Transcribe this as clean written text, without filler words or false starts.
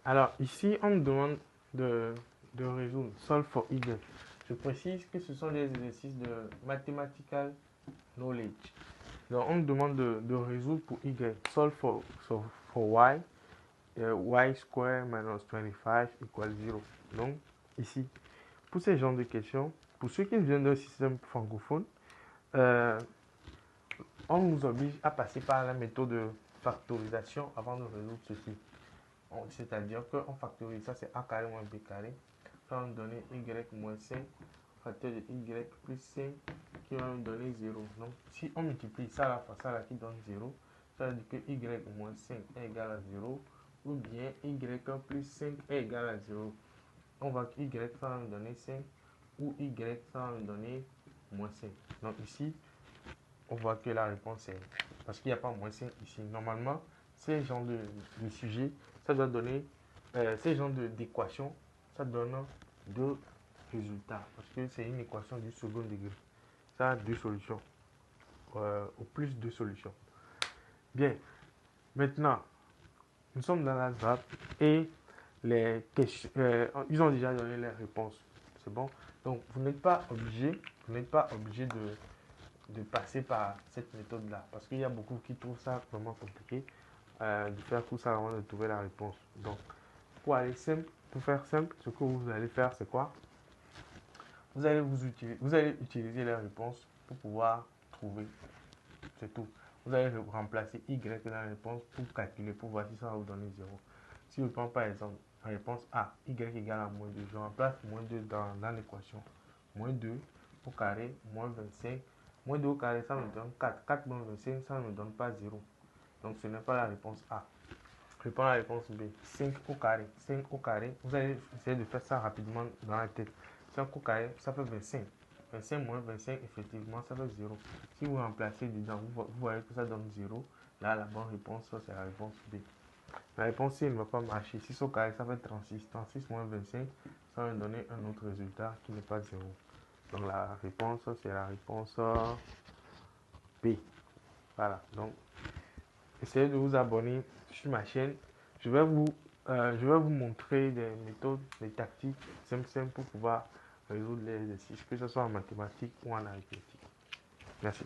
Alors, ici, on me demande de résoudre solve for y. Je précise que ce sont des exercices de mathematical knowledge. Donc, on me demande de résoudre pour y. Solve for y. Y square minus 25 equals 0. Donc, ici, pour ces genres de questions, pour ceux qui viennent d'un système francophone, on nous oblige à passer par la méthode de factorisation avant de résoudre ceci. C'est-à-dire qu'on factorise, ça c'est a carré moins b carré, ça va nous donner y moins 5, facteur de y plus 5 qui va nous donner 0. Donc si on multiplie ça là par ça là qui donne 0, ça veut dire que y moins 5 est égal à 0, ou bien y plus 5 est égal à 0. On voit que y ça va nous donner 5, ou y ça va nous donner moins 5. Donc ici, on voit que la réponse est parce qu'il n'y a pas moins 5 ici. Normalement, ces genres de sujets, ça doit donner, ces genres d'équations, ça donne deux résultats. Parce que c'est une équation du second degré. Ça a deux solutions. Au plus deux solutions. Bien. Maintenant, nous sommes dans la ZAP et les questions, ils ont déjà donné les réponses. C'est bon? Donc, vous n'êtes pas obligé de passer par cette méthode-là. Parce qu'il y a beaucoup qui trouvent ça vraiment compliqué de faire tout ça avant de trouver la réponse. Donc, pour aller simple, pour faire simple, ce que vous allez faire, c'est quoi? Vous allez utiliser les réponses pour pouvoir trouver. C'est tout. Vous allez remplacer y dans la réponse pour calculer, pour voir si ça va vous donner 0. Si je prends par exemple la réponse A, y égale à moins 2, je remplace moins 2 dans l'équation. Moins 2 au carré, moins 25. Moins 2 au carré, ça me donne 4. 4 moins 25, ça ne me donne pas 0. Donc ce n'est pas la réponse A. Je prends la réponse B. 5 au carré. 5 au carré. Vous allez essayer de faire ça rapidement dans la tête. 5 au carré, ça fait 25. 25 moins 25, effectivement, ça fait 0. Si vous remplacez dedans, vous voyez que ça donne 0. Là, la bonne réponse, c'est la réponse B. La réponse C ne va pas marcher. 6 au carré, ça fait 36. 36 moins 25, ça va donner un autre résultat qui n'est pas 0. Donc la réponse, c'est la réponse B. Voilà. Donc, essayez de vous abonner sur ma chaîne. Je vais vous montrer des méthodes, des tactiques simples pour pouvoir résoudre les exercices, que ce soit en mathématiques ou en arithmétique. Merci.